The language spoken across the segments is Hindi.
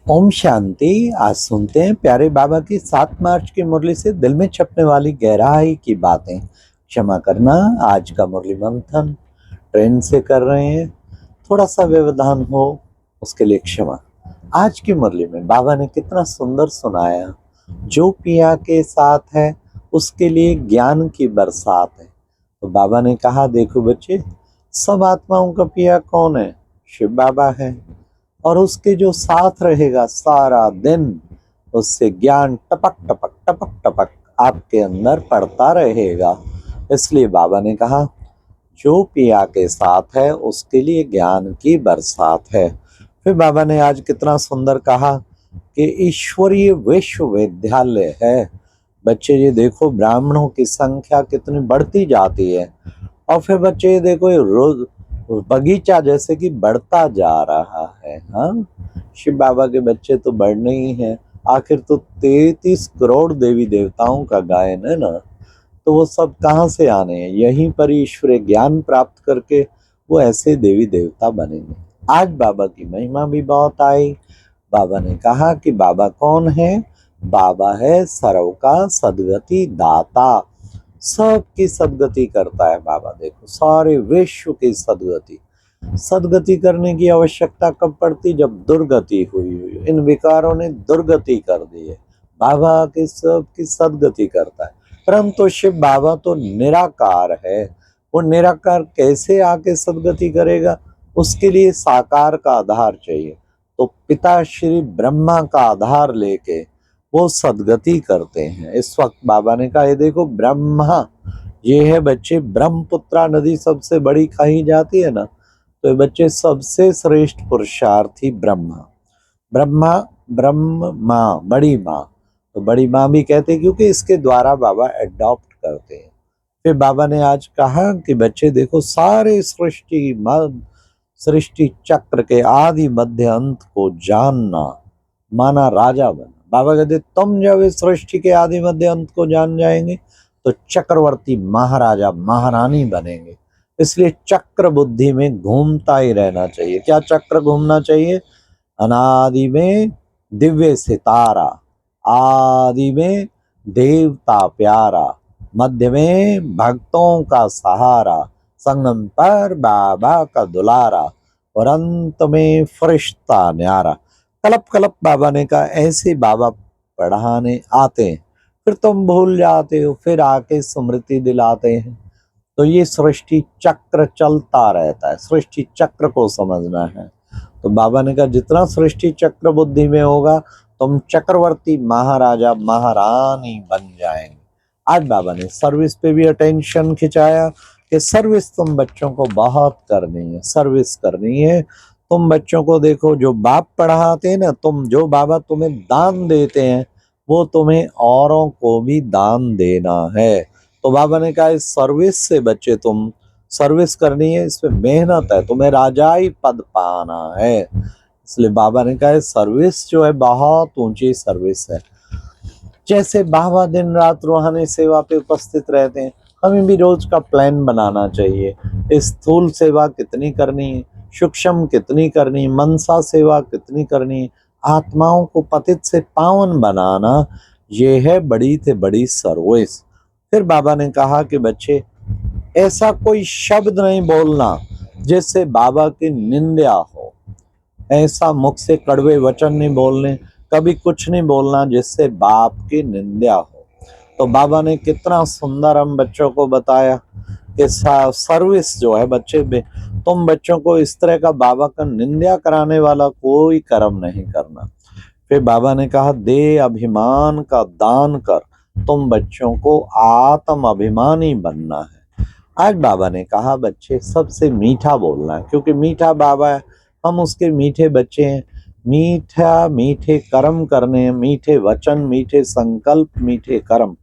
ओम शांति। आज सुनते हैं प्यारे बाबा की 7 मार्च की मुरली से दिल में छपने वाली गहराई की बातें। क्षमा करना। आज का मुरली मंथन ट्रेन से कर रहे हैं, थोड़ा सा व्यवधान हो उसके लिए क्षमा। आज की मुरली में बाबा ने कितना सुंदर सुनाया। जो पिया के साथ है उसके लिए ज्ञान की बरसात है। तो बाबा ने कहा, देखो बच्चे, सब आत्माओं का पिया कौन है? शिव बाबा है। और उसके जो साथ रहेगा सारा दिन, उससे ज्ञान टपक टपक टपक टपक आपके अंदर पड़ता रहेगा। इसलिए बाबा ने कहा, जो पिया के साथ है उसके लिए ज्ञान की बरसात है। फिर बाबा ने आज कितना सुंदर कहा कि ईश्वरीय विश्वविद्यालय है। बच्चे ये देखो, ब्राह्मणों की संख्या कितनी बढ़ती जाती है, और फिर बच्चे ये देखो, ये रोज बगीचा जैसे कि बढ़ता जा रहा है। हाँ, शिव बाबा के बच्चे तो बढ़ने ही हैं। आखिर तो 33 करोड़ देवी देवताओं का गायन है ना, तो वो सब कहाँ से आने हैं? यहीं पर ईश्वरीय ज्ञान प्राप्त करके वो ऐसे देवी देवता बनेंगे। आज बाबा की महिमा भी बहुत आई। बाबा ने कहा कि बाबा कौन है? बाबा है सर्व का सद्गति दाता। सबकी सद्गति करता है बाबा। देखो, सारे विश्व की सद्गति। सद्गति करने की आवश्यकता कब पड़ती? जब दुर्गति हुई। इन विकारों ने दुर्गति कर दी है। बाबा के सबकी सद्गति करता है। परंतु शिव बाबा तो निराकार है। वो निराकार कैसे आके सद्गति करेगा? उसके लिए साकार का आधार चाहिए। तो पिता श्री ब्रह्मा का आधार लेके वो सद्गति करते हैं। इस वक्त बाबा ने कहा, ये देखो ब्रह्मा, ये है बच्चे, ब्रह्मपुत्रा नदी सबसे बड़ी कही जाती है ना, तो ये बच्चे सबसे श्रेष्ठ पुरुषार्थी ब्रह्मा। ब्रह्मा, ब्रह्म माँ, बड़ी माँ। तो बड़ी माँ भी कहते हैं क्योंकि इसके द्वारा बाबा एडॉप्ट करते हैं। फिर बाबा ने आज कहा कि बच्चे देखो, सारे सृष्टि चक्र के आदि मध्य अंत को जानना माना राजा बना। बाबा कहते, तुम जब इस सृष्टि के आदि मध्य अंत को जान जाएंगे तो चक्रवर्ती महाराजा महारानी बनेंगे। इसलिए चक्र बुद्धि में घूमता ही रहना चाहिए। क्या चक्र घूमना चाहिए? अनादि में दिव्य सितारा, आदि में देवता प्यारा, मध्य में भक्तों का सहारा, संगम पर बाबा का दुलारा, और अंत में फरिश्ता न्यारा। कलप कलप बाबा ने कहा, ऐसे बाबा पढ़ाने आते हैं, फिर तुम भूल जाते हो, फिर आके स्मृति दिलाते हैं। तो ये सृष्टि चक्र चलता रहता है। सृष्टि चक्र को समझना है। तो बाबा ने कहा, जितना सृष्टि चक्र बुद्धि में होगा, तुम चक्रवर्ती महाराजा महारानी बन जाएंगे। आज बाबा ने सर्विस पे भी अटेंशन खिंचाया कि सर्विस तुम बच्चों को बहुत करनी है, सर्विस करनी है। तुम बच्चों को देखो, जो बाप पढ़ाते हैं ना, तुम जो बाबा तुम्हें दान देते हैं, वो तुम्हें औरों को भी दान देना है। तो बाबा ने कहा, इस सर्विस से बच्चे तुम सर्विस करनी है, इसमें मेहनत है, तुम्हें राजाई पद पाना है। इसलिए बाबा ने कहा, सर्विस जो है बहुत ऊंची सर्विस है। जैसे बाबा दिन रात रूहानी सेवा पे उपस्थित रहते हैं, हमें भी रोज का प्लान बनाना चाहिए। स्थूल सेवा कितनी करनी है, सूक्ष्म कितनी करनी है, मनसा सेवा कितनी करनी है, आत्माओं को पतित से पावन बनाना, ये है बड़ी से बड़ी सर्विस। फिर बाबा ने कहा कि बच्चे, ऐसा कोई शब्द नहीं बोलना जिससे बाबा की निंदा हो। ऐसा मुख से कड़वे वचन नहीं बोलने, कभी कुछ नहीं बोलना जिससे बाप की निंदा हो। तो बाबा ने कितना सुंदर हम बच्चों को बताया कि सर्विस जो है बच्चे, तुम बच्चों को इस तरह का बाबा का निंदा कराने वाला कोई कर्म नहीं करना। फिर बाबा ने कहा, दे अभिमान का दान कर, तुम बच्चों को आत्म अभिमानी बनना है। आज बाबा ने कहा, बच्चे सबसे मीठा बोलना है, क्योंकि मीठा बाबा है, हम उसके मीठे बच्चे हैं। मीठा मीठे कर्म करने, मीठे वचन, मीठे संकल्प, मीठे कर्म।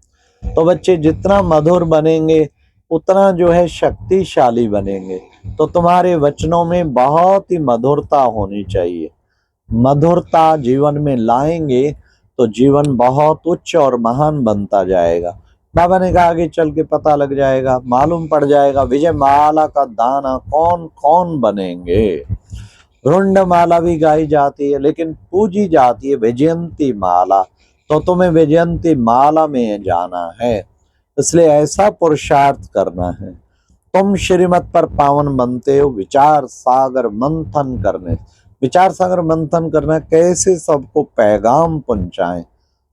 तो बच्चे जितना मधुर बनेंगे उतना जो है शक्तिशाली बनेंगे। तो तुम्हारे वचनों में बहुत ही मधुरता होनी चाहिए। मधुरता जीवन में लाएंगे तो जीवन बहुत उच्च और महान बनता जाएगा। बाबा ने कहा, आगे चल के पता लग जाएगा, मालूम पड़ जाएगा विजय माला का दाना कौन कौन बनेंगे। रुंड माला भी गाई जाती है, लेकिन पूजी जाती है वैजयंती माला। तो तुम्हें वैजयंती माला में जाना है, इसलिए ऐसा पुरुषार्थ करना है। तुम श्रीमत पर पावन बनते हो विचार सागर मंथन करने। विचार सागर मंथन करना, कैसे सबको पैगाम पहुंचाएं।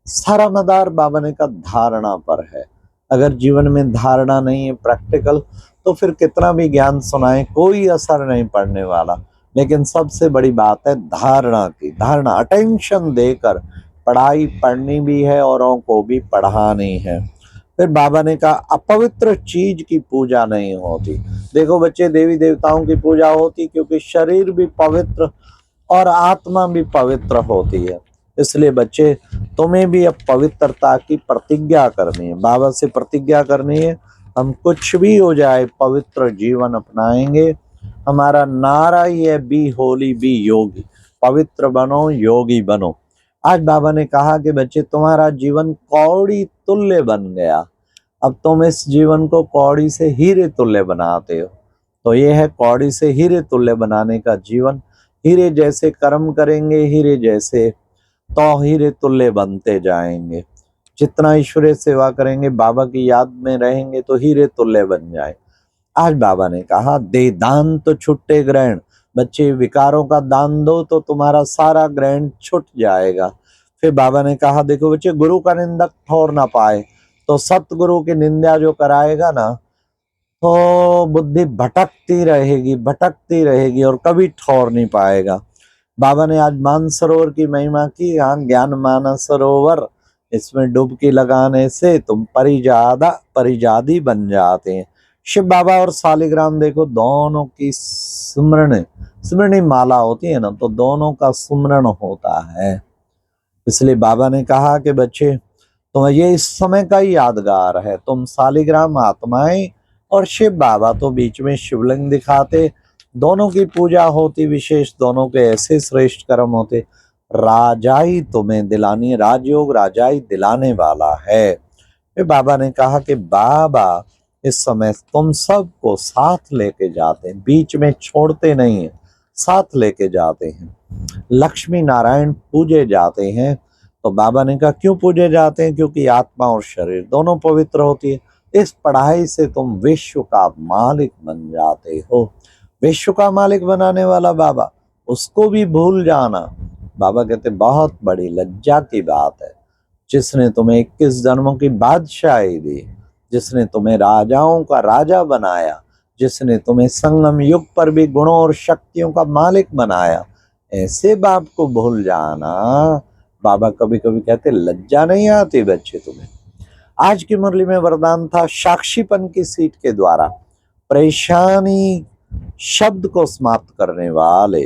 सारा मदार बाबा ने का धारणा पर है। अगर जीवन में धारणा नहीं है प्रैक्टिकल, तो फिर कितना भी ज्ञान सुनाए कोई असर नहीं पड़ने वाला। लेकिन सबसे बड़ी बात है धारणा की। धारणा अटेंशन देकर पढ़ाई पढ़नी भी है, औरों को भी पढ़ानी है। फिर बाबा ने कहा अपवित्र चीज की पूजा नहीं होती। देखो बच्चे, देवी देवताओं की पूजा होती क्योंकि शरीर भी पवित्र और आत्मा भी पवित्र होती है। इसलिए बच्चे, तुम्हें भी अब पवित्रता की प्रतिज्ञा करनी है। बाबा से प्रतिज्ञा करनी है, हम कुछ भी हो जाए पवित्र जीवन अपनाएंगे। हमारा नारा ही है, बी होली बी योगी। पवित्र बनो, योगी बनो। आज बाबा ने कहा कि बच्चे, तुम्हारा जीवन कौड़ी तुल्य बन गया। अब तुम इस जीवन को कौड़ी से हीरे तुल्य बनाते हो। तो ये है कौड़ी से हीरे तुल्य बनाने का जीवन। हीरे जैसे कर्म करेंगे, हीरे जैसे तो हीरे तुल्य बनते जाएंगे। जितना ईश्वरीय सेवा करेंगे, बाबा की याद में रहेंगे, तो हीरे तुल्य बन जाए। आज बाबा ने कहा दे दान तो छुट्टे ग्रहण। बच्चे, विकारों का दान दो तो तुम्हारा सारा ग्रहण छुट जाएगा। फिर बाबा ने कहा देखो बच्चे, गुरु का निंदक ठोर ना पाए। तो सतगुरु की निंदा जो कराएगा ना, तो बुद्धि भटकती रहेगी और कभी ठौर नहीं पाएगा। बाबा ने आज मानसरोवर की महिमा की। यहाँ ज्ञान मानस सरोवर, इसमें डुबकी लगाने से तुम परिजादी बन जाते हैं। शिव बाबा और सालिग्राम देखो, दोनों की स्मरणी माला होती है ना, तो दोनों का सुमरण होता है। इसलिए बाबा ने कहा कि बच्चे, तो ये इस समय का ही यादगार है। तुम सालिग्राम आत्माएं और शिव बाबा तो बीच में शिवलिंग दिखाते। दोनों की पूजा होती विशेष, दोनों के ऐसे श्रेष्ठ कर्म होते। राजाई तुम्हें दिलानी, राजयोग राजाई दिलाने वाला है। फिर बाबा ने कहा कि बाबा इस समय तुम सबको साथ लेके जाते हैं, बीच में छोड़ते नहीं है, साथ लेके जाते हैं। लक्ष्मी नारायण पूजे जाते हैं। तो बाबा ने कहा क्यों पूजे जाते हैं? क्योंकि आत्मा और शरीर दोनों पवित्र होती है। इस पढ़ाई से तुम विश्व का मालिक बन जाते हो। विश्व का मालिक बनाने वाला बाबा, उसको भी भूल जाना। बाबा कहते बहुत बड़ी लज्जा की बात है। जिसने तुम्हें 21 जन्मों की बादशाही दी, जिसने तुम्हें राजाओं का राजा बनाया, जिसने तुम्हें संगम युग पर भी गुणों और शक्तियों का मालिक बनाया, ऐसे बाप को भूल जाना। बाबा कभी कभी कहते लज्जा नहीं आती बच्चे तुम्हें? आज की मुरली में वरदान था साक्षीपन की सीट के द्वारा परेशानी शब्द को समाप्त करने वाले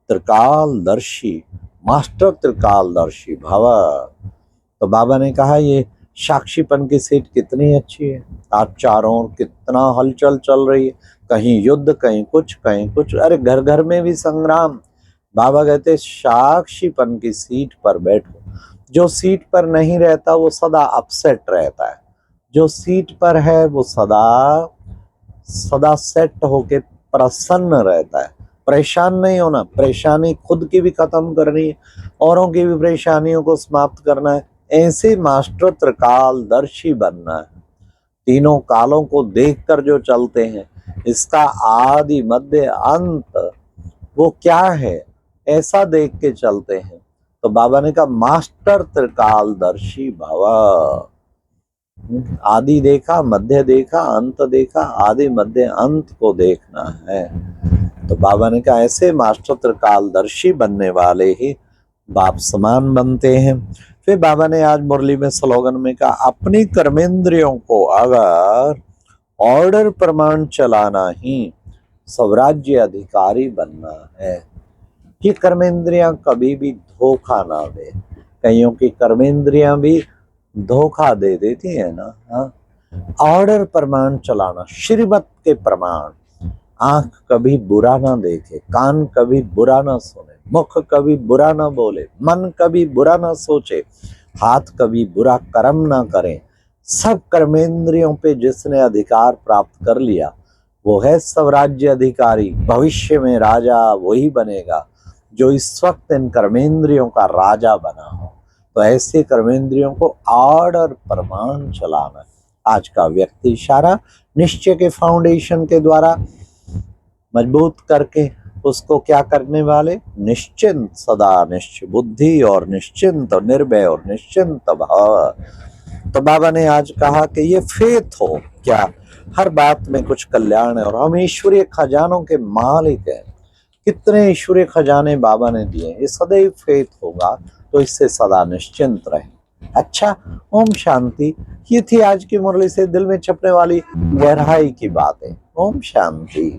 त्रिकालदर्शी मास्टर त्रिकालदर्शी भव। तो बाबा ने कहा ये साक्षीपन की सीट कितनी अच्छी है। आज चारों ओर कितना हलचल चल रही है, कहीं युद्ध, कहीं कुछ, कहीं कुछ। अरे घर घर में भी संग्राम। बाबा कहते साक्षीपन की सीट पर बैठो। जो सीट पर नहीं रहता वो सदा अपसेट रहता है, जो सीट पर है वो सदा सदा सेट होके प्रसन्न रहता है। परेशान नहीं होना, परेशानी खुद की भी खत्म करनी है, औरों की भी परेशानियों को समाप्त करना है। ऐसे मास्टर त्रिकालदर्शी बनना है। तीनों कालों को देखकर जो चलते हैं, इसका आदि मध्य अंत वो क्या है, ऐसा देख के चलते हैं। तो बाबा ने कहा मास्टर त्रिकालदर्शी भव। आदि देखा, मध्य देखा, अंत देखा, आदि मध्य अंत को देखना है। तो बाबा ने कहा ऐसे मास्टर त्रिकालदर्शी बनने वाले ही बाप समान बनते हैं। फिर बाबा ने आज मुरली में स्लोगन में कहा अपनी कर्मेंद्रियों को अगर ऑर्डर प्रमाण चलाना ही स्वराज्य अधिकारी बनना है। ये कर्मेंद्रियां कभी भी धोखा ना दे। कईयों की कर्मेंद्रियां भी धोखा दे देती है ना। हाँ, ऑर्डर प्रमाण चलाना, श्रीमत के प्रमाण। आंख कभी बुरा ना देखे, कान कभी बुरा ना सुने, मुख कभी बुरा ना बोले, मन कभी बुरा ना सोचे, हाथ कभी बुरा कर्म ना करे। सब कर्मेंद्रियों पे जिसने अधिकार प्राप्त कर लिया, वो है स्वराज्य अधिकारी। भविष्य में राजा वही बनेगा जो इस वक्त इन कर्मेंद्रियों का राजा बना हो। तो ऐसे कर्मेंद्रियों को आर्डर प्रमाण चलाना आज का व्यक्ति इशारा निश्चय के फाउंडेशन के द्वारा मजबूत करके उसको क्या करने वाले, निश्चिंत, सदा निश्चित बुद्धि और निश्चिंत और निर्भय और निश्चिंत भाव। तो बाबा ने आज कहा कि ये फेथ हो क्या, हर बात में कुछ कल्याण है और हम ईश्वरीय खजानों के मालिक हैं। कितने ईश्वरीय खजाने बाबा ने दिए, ये सदैव फेथ होगा तो इससे सदा निश्चिंत रहे। अच्छा, ओम शांति। ये थी आज की मुरली से दिल में छपने वाली गहराई की बातें। ओम शांति।